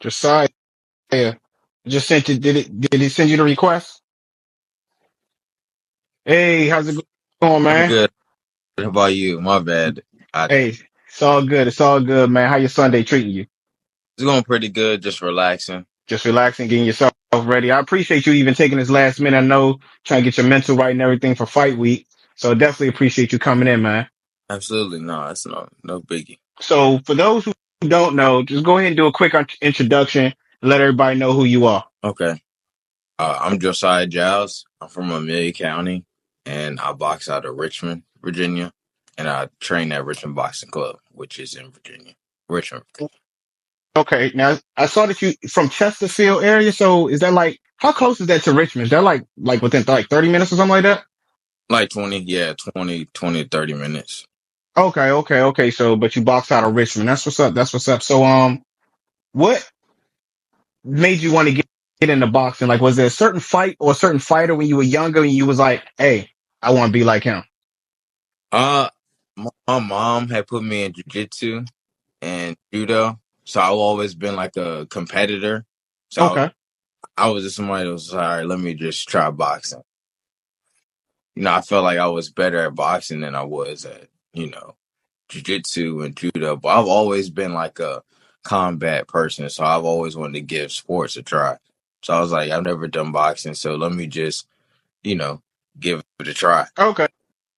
Josiah, just sent it. Did he send you the request? Hey, how's it going, I'm man? good. What about you? My bad. Hey, it's all good. It's all good, man. How your Sunday treating you? It's going pretty good, just relaxing. Just relaxing, getting yourself ready. I appreciate you even taking this last minute. I know trying to get your mental right and everything for fight week. So definitely appreciate you coming in, man. Absolutely. No, it's no biggie. So for those who don't know, just go ahead and do a quick introduction and let everybody know who you are. Okay. I'm Josiah Giles. I'm from Amelia County, and I box out of Richmond, Virginia, and I train at Richmond Boxing Club, which is in Virginia. Richmond. Okay, now I saw that you from Chesterfield area. So is that like how close is that to Richmond? Is that like within like 30 minutes or something like that? Like 20, yeah, 20, 30 minutes. Okay. So, but you boxed out of Richmond. That's what's up. That's what's up. So, what made you want to get into boxing? Like, was there a certain fight or a certain fighter when you were younger and you was like, hey, I want to be like him? Uh, my mom had put me in jiu-jitsu and judo, so I've always been like a competitor. So Okay. I was just somebody that was like, all right, let me just try boxing. I felt like I was better at boxing than I was at, jiu-jitsu and judo. But I've always been like a combat person, so I've always wanted to give sports a try. So I was like, I've never done boxing, so let me just, you know, give it a try. Okay.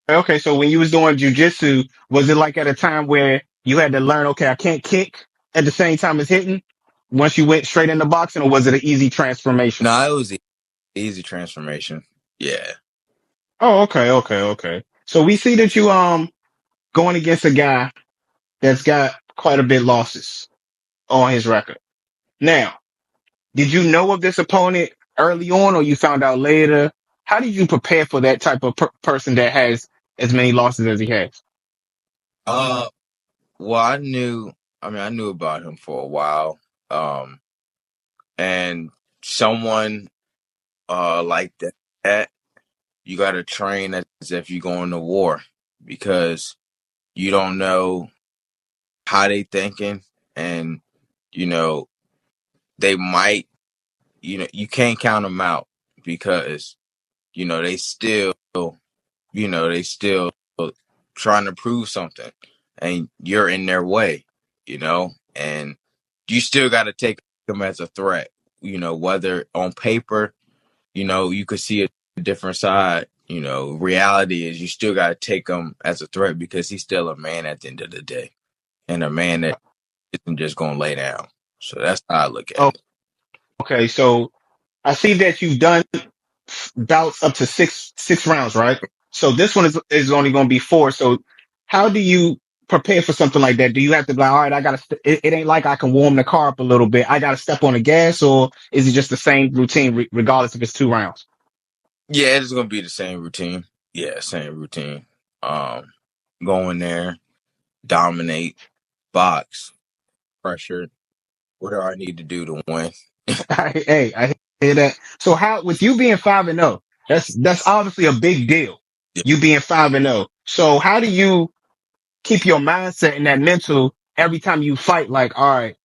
Okay. So when you was doing jujitsu, was it like at a time where you had to learn, okay, I can't kick at the same time as hitting once you went straight into boxing, or was it an easy transformation? No, it was an easy transformation. Yeah. Oh, okay. So we see that you, going against a guy that's got quite a bit losses on his record. Now, did you know of this opponent early on, or you found out later? How did you prepare for that type of person that has as many losses as he has? Uh, well, I knew about him for a while. Um, and someone like that, you got to train as if you're going to war because you don't know how they thinking, and you know they might, you can't count them out because they still, they still trying to prove something, and you're in their way, and you still got to take them as a threat, whether on paper, you could see a different side. Reality is you still got to take him as a threat because he's still a man at the end of the day, and a man that isn't just going to lay down. So that's how I look at Oh, it. okay. So I see that you've done bouts up to six rounds, right? So this one is only going to be four. So how do you prepare for something like that? Do you have to be like, all right, I got to, it ain't like I can warm the car up a little bit. I got to step on the gas, or is it just the same routine regardless if it's 2 rounds? Yeah, it's going to be the same routine. Yeah, same routine. Um, Go in there, dominate, box, pressure, whatever I need to do to win. Hey, I hear that. So how, with you being 5-0, that's obviously a big deal. Yeah. You being 5-0. So how do you keep your mindset and that mental every time you fight? Like, all right,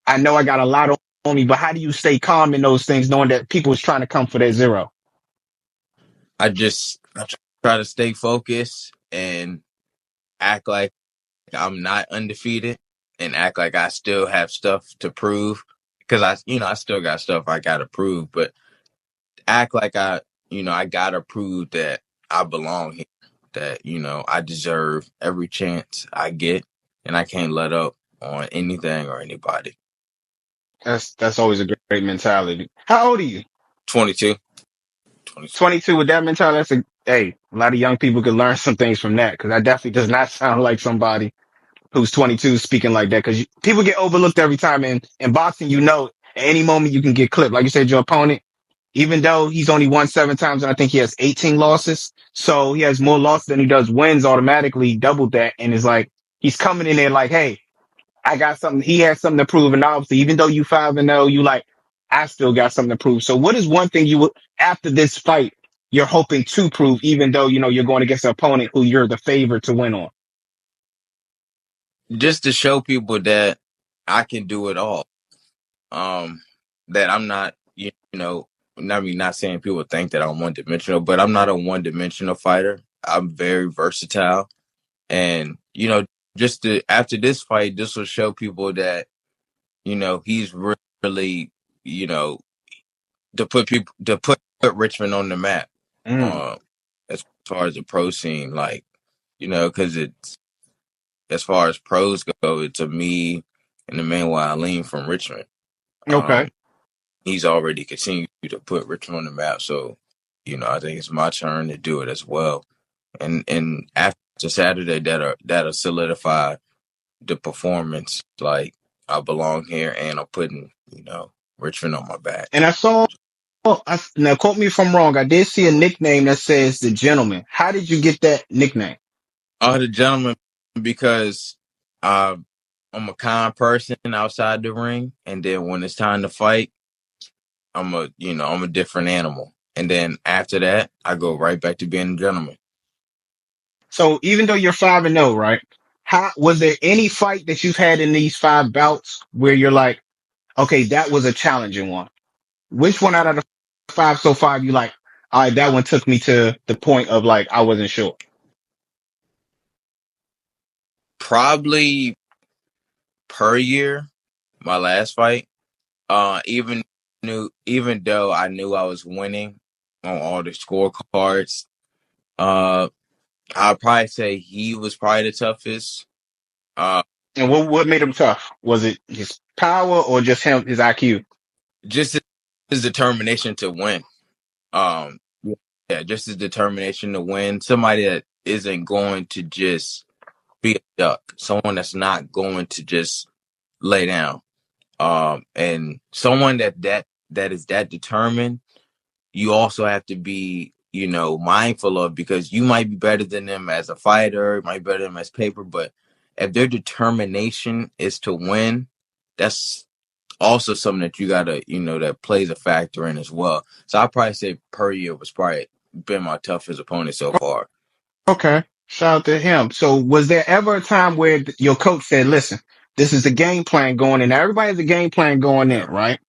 I know I got a lot on me, but how do you stay calm in those things, knowing that people is trying to come for that zero? I try to stay focused and act like I'm not undefeated and act like I still have stuff to prove because I still got stuff I got to prove, but act like I got to prove that I belong here, that, I deserve every chance I get and I can't let up on anything or anybody. That's always a great mentality. How old are you? 22. 22. 22 with that mentality. A lot of young people could learn some things from that, because that definitely does not sound like somebody who's 22 speaking like that, because people get overlooked every time in boxing. At any moment you can get clipped. Like you said, your opponent, even though he's only won 7 times and I think he has 18 losses, so he has more losses than he does wins, automatically doubled that. And it's like he's coming in there like, hey, I got something. He has something to prove. And obviously, even though you 5-0, you like, I still got something to prove. So what is one thing you would, after this fight, you're hoping to prove, even though you're going against an opponent who you're the favorite to win on? Just to show people that I can do it all. that I'm not, you know, I mean, not saying people think that I'm one dimensional, but I'm not a one dimensional fighter. I'm very versatile. And, just after this fight, this will show people that, he's really, you know, to put Richmond on the map, Mm. as far as the pro scene, like, because it's, as far as pros go, it's a me and the man Eileen from Richmond. Okay. Um, he's already continued to put Richmond on the map. So, I think it's my turn to do it as well. And after Saturday, that'll solidify the performance. Like, I belong here, and I'm putting Richmond on my back. And I saw, now quote me if I'm wrong. I did see a nickname that says the gentleman. How did you get that nickname? The gentleman, because uh, I'm a kind person outside the ring, and then when it's time to fight, I'm a different animal. And then after that, I go right back to being a gentleman. So even though you're 5-0, right? How was there any fight that you've had in these 5 bouts where you're like, okay, that was a challenging one? Which one out of the five so far you like, all right, that one took me to the point of like I wasn't sure. Probably per year, my last fight. Even though I knew I was winning on all the scorecards, uh, I'd probably say he was probably the toughest. Uh, And what made him tough? Was it his power or just him his IQ? just his determination to win. Um, yeah, just his determination to win. Somebody that isn't going to just be a duck. Someone that's not going to just lay down. And someone that is that determined, you also have to be, mindful of, because you might be better than them as a fighter, might be better than them as paper, but if their determination is to win, that's also something that you gotta, that plays a factor in as well. So I'd probably say per year was probably been my toughest opponent so far. Okay. Shout out to him. So was there ever a time where your coach said, listen, this is the game plan going in. Now, everybody has a game plan going in, Yeah. right?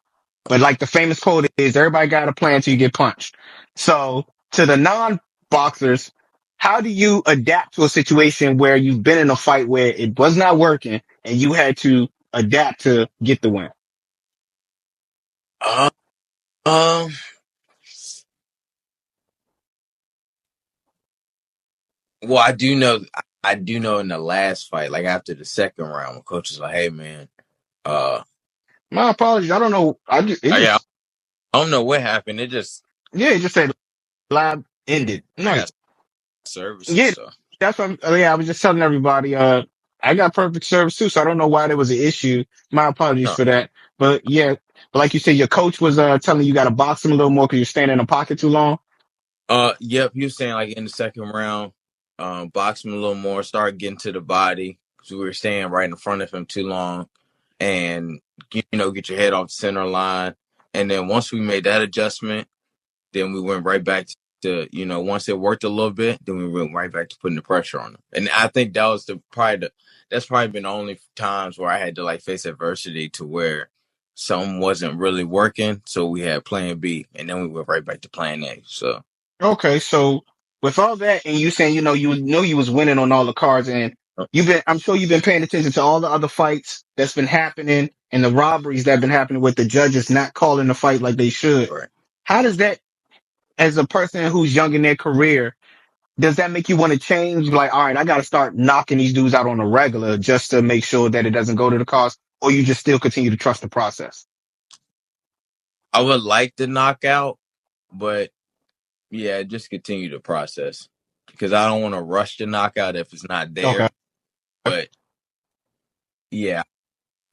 But like the famous quote is, everybody got a plan till you get punched. So to the non-boxers, how do you adapt to a situation where you've been in a fight where it was not working and you had to adapt to get the win? Uh, um, well, I do know in the last fight, like after the second round, my coach was like, "Hey, man, uh, My apologies. I don't know. yeah, I don't know what happened. Yeah, it just said live ended. I No, got service and yeah, stuff." that's what yeah, I was just telling everybody, I got perfect service too, so I don't know why there was an issue. My apologies No. for that. But yeah, but like you said, your coach was telling you got to box him a little more because you're standing in the pocket too long. Yep, he was saying like in the second round, box him a little more, start getting to the body because we were staying right in front of him too long, and get your head off the center line. And then once we made that adjustment, then we went right back to once it worked a little bit, then we went right back to putting the pressure on him. And I think that was that's probably been the only times where I had to like face adversity to where something wasn't really working, so we had plan B, and then we went right back to plan A. So. Okay, so with all that, and you saying you was winning on all the cards, and I'm sure you've been paying attention to all the other fights that's been happening and the robberies that have been happening with the judges not calling the fight like they should. Right. How does that, as a person who's young in their career, does that make you want to change? Like, all right, I got to start knocking these dudes out on a regular just to make sure that it doesn't go to the cost, or you just still continue to trust the process? I would like to knock out, but yeah, just continue the process because I don't want to rush the knockout if it's not Okay. there. But yeah,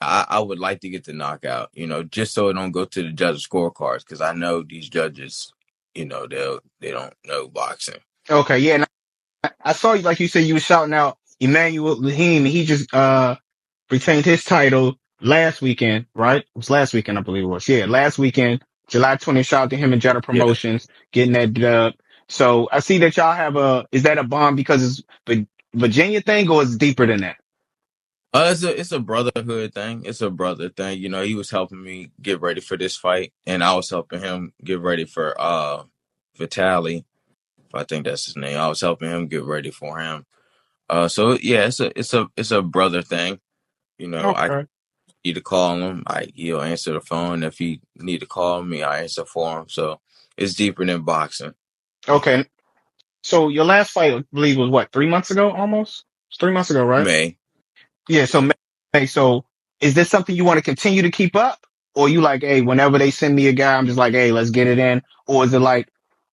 I would like to get the knockout, just so it don't go to the judges' scorecards because I know these judges, they don't know boxing. Okay. Yeah. And I saw you, like you said, you were shouting out Emmanuel Lahim. He just, retained his title last weekend, right? It was last weekend, I believe it was. Yeah. Last weekend, July 20th, shout out to him and Jetta Yeah. Promotions getting that dub. So I see that y'all have is that a bond because it's Virginia thing or is it deeper than that? It's a brotherhood thing. It's a brother thing. You know, he was helping me get ready for this fight, and I was helping him get ready for Vitali. I think that's his name. I was helping him get ready for him. So yeah, it's a brother thing. You know, I Okay. need to call him. He'll answer the phone. If he need to call me, I answer for him. So it's deeper than boxing. Okay. So your last fight, I believe, was what, 3 months ago almost? It's 3 months ago, right? May. Yeah. So, so is this something you want to continue to keep up? Or you like, hey, whenever they send me a guy, I'm just like, hey, let's get it in. Or is it like,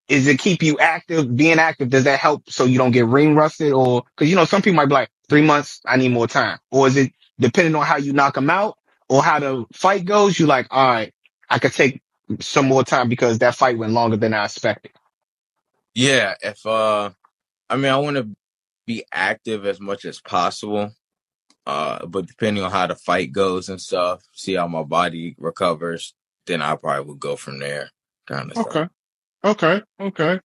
is it keep you active, being active? Does that help so you don't get ring rusted? Or, cause some people might be like 3 months, I need more time. Or is it depending on how you knock them out or how the fight goes? You like, all right, I could take some more time because that fight went longer than I expected. Yeah. If I mean, I want to be active as much as possible. But depending on how the fight goes and stuff, see how my body recovers, then I probably would go from there, kind of stuff. Okay. Okay. Okay.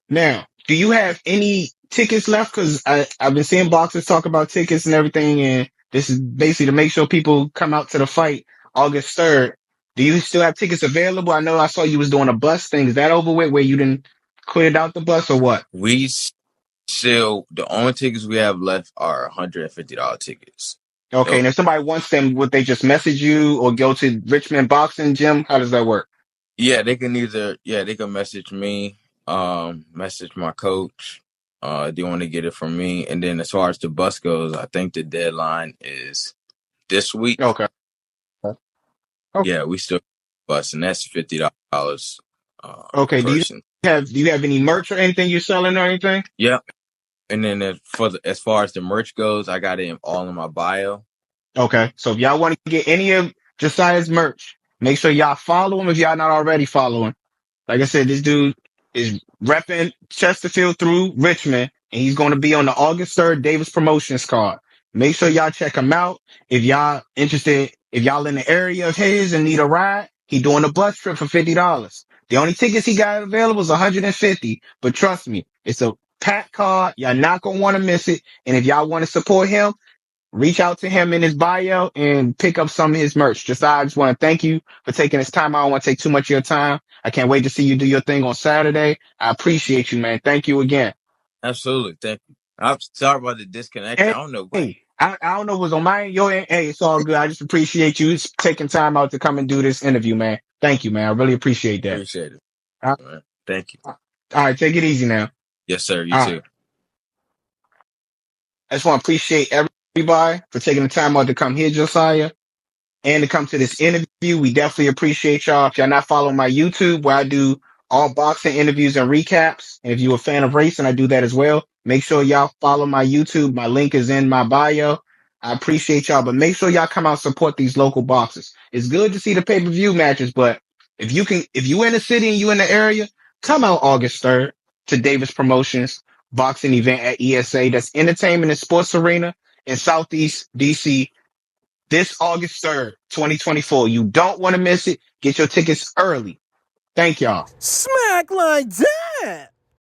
Now, do you have any tickets left? Because I've been seeing boxers talk about tickets and everything, and this is basically to make sure people come out to the fight August 3rd. Do you still have tickets available? I know I saw you was doing a bus thing. Is that over with where you didn't cleared out the bus or what? We still the only tickets we have left are $150 tickets. Okay, Yep. and if somebody wants them, would they just message you or go to Richmond Boxing Gym? How does that work? They can message me, message my coach. They want to get it from me, and then as far as the bus goes, I think the deadline is this week. Okay. Okay. Yeah, we still bus, and that's $50 Okay. person. Do you have any merch or anything you're selling or anything? Yep. And then as far as the merch goes, I got it all in my bio. Okay. So if y'all want to get any of Josiah's merch, make sure y'all follow him if y'all not already following. Like I said, this dude is repping Chesterfield through Richmond, and he's going to be on the August 3rd Davis Promotions card. Make sure y'all check him out. If y'all interested, if y'all in the area of his and need a ride, he doing a bus trip for $50. The only tickets he got available is 150, but trust me, it's a packed card. Y'all not going to want to miss it. And if y'all want to support him, reach out to him in his bio and pick up some of his merch. I just want to thank you for taking this time. I don't want to take too much of your time. I can't wait to see you do your thing on Saturday. I appreciate you, man. Thank you again. Absolutely, thank you. I'm sorry about the disconnection. I Hey, don't know. I don't know what's on my end, your end. Hey, it's all good. I just appreciate you taking time out to come and do this interview, man. Thank you, man. I really appreciate that. Appreciate it. All Man. Thank you. right, take it easy now. Yes, sir. You All too. right. I just want to appreciate everybody for taking the time out to come here, Josiah, and to come to this interview. We definitely appreciate y'all. If y'all not following my YouTube, where I do all boxing interviews and recaps, and if you're a fan of racing, I do that as well. Make sure y'all follow my YouTube. My link is in my bio. I appreciate y'all, but make sure y'all come out and support these local boxers. It's good to see the pay-per-view matches, but if you in the city and you in the area, come out August 3rd to Davis Promotions boxing event at ESA. That's Entertainment and Sports Arena in Southeast DC this August 3rd, 2024. You don't want to miss it. Get your tickets early. Thank y'all. Smack like that!